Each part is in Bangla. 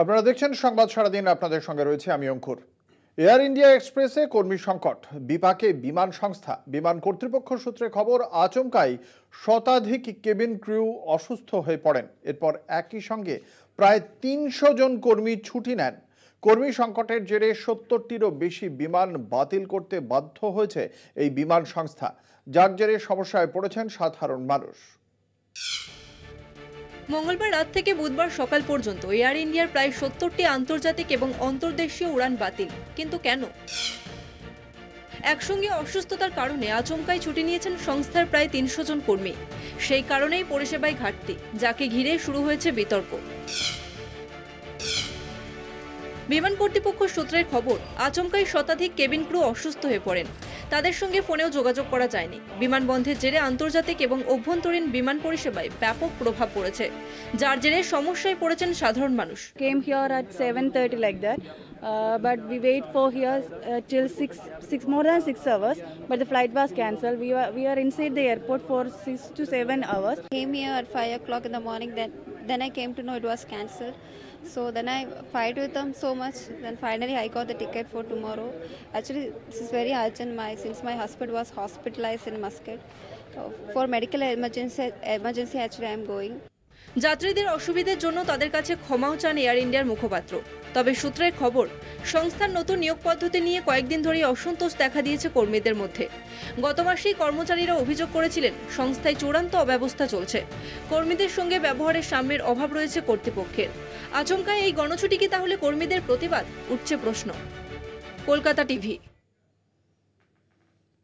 আপনারা দেখছেন সংবাদ সারাদিন, আপনাদের সঙ্গে রয়েছে আমি অঙ্কুর। এয়ার ইন্ডিয়া এক্সপ্রেসে কর্মী সংকট, বিপাকে বিমান সংস্থা। বিমান কর্তৃপক্ষ সূত্রে খবর, আচমকাই শতাধিক কেবিন ক্রু অসুস্থ হয়ে পড়েন। এরপর একই সঙ্গে প্রায় ৩০০ জন কর্মী ছুটি নেন। কর্মী সংকটের জেরে ৭০টিরও বেশি বিমান বাতিল করতে বাধ্য হয়েছে এই বিমান সংস্থা, যার জেরে সমস্যায় পড়েছেন সাধারণ মানুষ। মঙ্গলবার রাত থেকে বুধবার সকাল পর্যন্ত এয়ার ইন্ডিয়ার প্রায় ৭০টি আন্তর্জাতিক এবং অন্তর্দেশীয় উড়ান বাতিল। কিন্তু কেন? একসঙ্গে অসুস্থতার কারণে আচমকাই ছুটি নিয়েছেন সংস্থার প্রায় ৩০০ জন কর্মী। সেই কারণেই পরিষেবায় ঘাটতি, যাকে ঘিরে শুরু হয়েছে বিতর্ক। বিমান কর্তৃপক্ষ সূত্রের খবর, আচমকাই শতাধিক কেবিন ক্রু অসুস্থ হয়ে পড়েন। তাদের সঙ্গে ফোনেও যোগাযোগ করা যায়নি। বিমান বন্ধের জেরে আন্তর্জাতিক এবং অভ্যন্তরীণ বিমান পরিষেবায় ব্যাপক প্রভাব পড়েছে, যার জেরে সমস্যায় পড়েছেন সাধারণ মানুষ। Came here at 7:30 like that, but we wait for here till six more than 6 hours. But the flight was cancelled. We are inside the airport for 6 to 7 hours. Came here at 5 o'clock in the morning. Then I came to know it was cancelled. So then I fight with them so much. Then finally I got the ticket for tomorrow. Actually, this is very urgent. Since my husband was hospitalized in Muscat, for medical emergency actually I am going. যাত্রীদের অসুবিধার জন্য তাদের কাছে ক্ষমাও চান এয়ার ইন্ডিয়ার মুখপাত্র। তবে সূত্রের খবর, সংস্থার নতুন নিয়োগ পদ্ধতি নিয়ে কয়েকদিন ধরেই অসন্তোষ দেখা দিয়েছে কর্মীদের মধ্যে। গত মাসেই কর্মচারীরা অভিযোগ করেছিলেন সংস্থায় চূড়ান্ত অব্যবস্থা চলছে। কর্মীদের সঙ্গে ব্যবহারের সাম্যের অভাব রয়েছে কর্তৃপক্ষের। আচমকায় এই গণছুটি কি তাহলে কর্মীদের প্রতিবাদ? উঠছে প্রশ্ন। কলকাতা টিভি।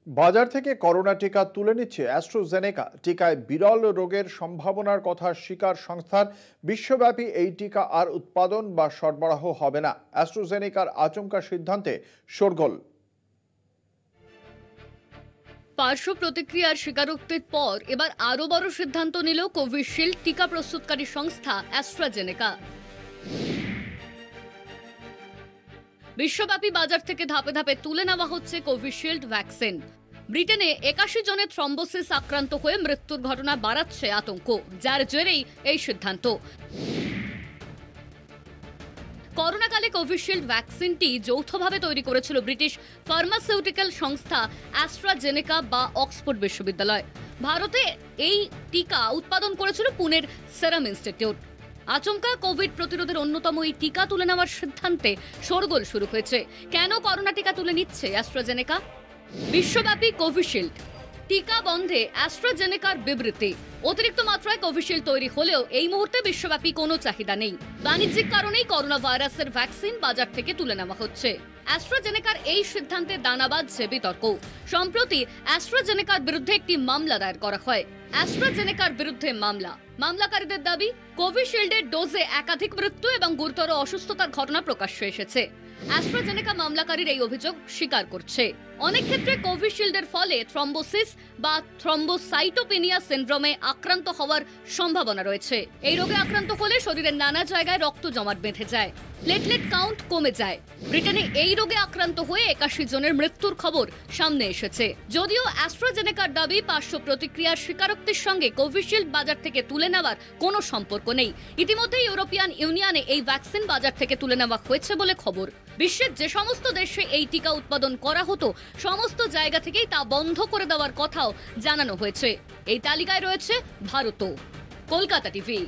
বাজার থেকে করোনা টিকা তুলে নিচ্ছে অ্যাস্ট্রাজেনেকা। টিকায় বিরল রোগের সম্ভাবনার কথা স্বীকার সংস্থার। বিশ্বব্যাপী এই টিকা আর উৎপাদন বা সরবরাহ হবে না। অ্যাস্ট্রাজেনেকার আচমকা সিদ্ধান্তে শোরগোল। পার্শ্ব প্রতিক্রিয়ার স্বীকারোক্তির পর এবার আরও বড় সিদ্ধান্ত নিল কোভিশিল্ড টিকা প্রস্তুতকারী সংস্থা অ্যাস্ট্রাজেনেকা। বিশ্বব্যাপী বাজার থেকে ধাপে ধাপে তুলে নেওয়া হচ্ছে কোভিশিল্ড ভ্যাকসিন। ব্রিটেনে ৮১ জনের থ্রম্বোসিস আক্রান্ত হয়ে মৃত্যুর ঘটনা বাড়াচ্ছে আতঙ্ক, যার জেরেই এই সিদ্ধান্ত। করোনাকালে কোভিশিল্ড ভ্যাকসিনটি যৌথভাবে তৈরি করেছিল ব্রিটিশ ফার্মাসিউটিক্যাল সংস্থা অ্যাস্ট্রাজেনেকা বা অক্সফোর্ড বিশ্ববিদ্যালয়। ভারতে এই টিকা উৎপাদন করেছিল পুনের সেরাম ইনস্টিটিউট। আচমকা কোভিড প্রতিরোধের অন্যতম এই টিকা তুলে নেওয়ার সিদ্ধান্তে শোরগোল শুরু হয়েছে। কেন করোনা টিকা তুলে নিচ্ছে অ্যাস্ট্রাজেনেকা? বিশ্বব্যাপী কোভিশিল্ড টিকা বন্ধে অ্যাস্ট্রাজেনেকার বিবৃতি। অতিরিক্ত মাত্রায় কোভিশিল্ড তৈরি হলেও এই মুহূর্তে বিশ্বব্যাপী কোনো চাহিদা নেই। বাণিজ্যিক কারণেই করোনা ভাইরাসের ভ্যাকসিন বাজার থেকে তুলে নেওয়া হচ্ছে। অ্যাস্ট্রাজেনেকার এই সিদ্ধান্তে দানা বাঁধছে বিতর্ক। সম্প্রতি অ্যাস্ট্রাজেনেকার বিরুদ্ধে একটি মামলা দায়ের করা হয়। অ্যাস্ট্রাজেনেকার বিরুদ্ধে মামলাকারীদের দাবি, কোভিশিল্ডের ডোজে একাধিক মৃত্যু এবং গুরুতর অসুস্থতার ঘটনা প্রকাশ্যে এসেছে। অ্যাস্ট্রাজেনেকা মামলাকারীর এই অভিযোগ স্বীকার করছে। অনেক ক্ষেত্রে কোভিশিল্ডের ফলে থ্রম্বোসিস বা থ্রম্বোসাইটোপেনিয়া সিনড্রোমে আক্রান্ত হওয়ার সম্ভাবনা রয়েছে। এই রোগে আক্রান্ত হলে শরীরের নানা জায়গায় রক্ত জমাট বেঁধে যায়, প্লেটলেট কাউন্ট কমে যায়। ব্রিটেনে এই রোগে আক্রান্ত হয়ে ৮১ জনের মৃত্যুর খবর সামনে এসেছে। যদিও অ্যাস্ট্রাজেনেকার দাবি, পার্শ্ব প্রতিক্রিয়ার স্বীকারোক্তির সঙ্গে কোভিশিল্ড বাজার থেকে তুলে নেওয়ার কোনো সম্পর্ক নেই। ইতিমধ্যে ইউরোপিয়ান ইউনিয়নে এই ভ্যাকসিন বাজার থেকে তুলে নেওয়া হয়েছে বলে খবর। বিশ্বের যে সমস্ত দেশে এই টিকা উৎপাদন করা হতো, সমস্ত জায়গা থেকেই তা বন্ধ করে দেওয়ার কথাও জানানো হয়েছে। এই তালিকায় রয়েছে ভারতও। কলকাতা টিভি।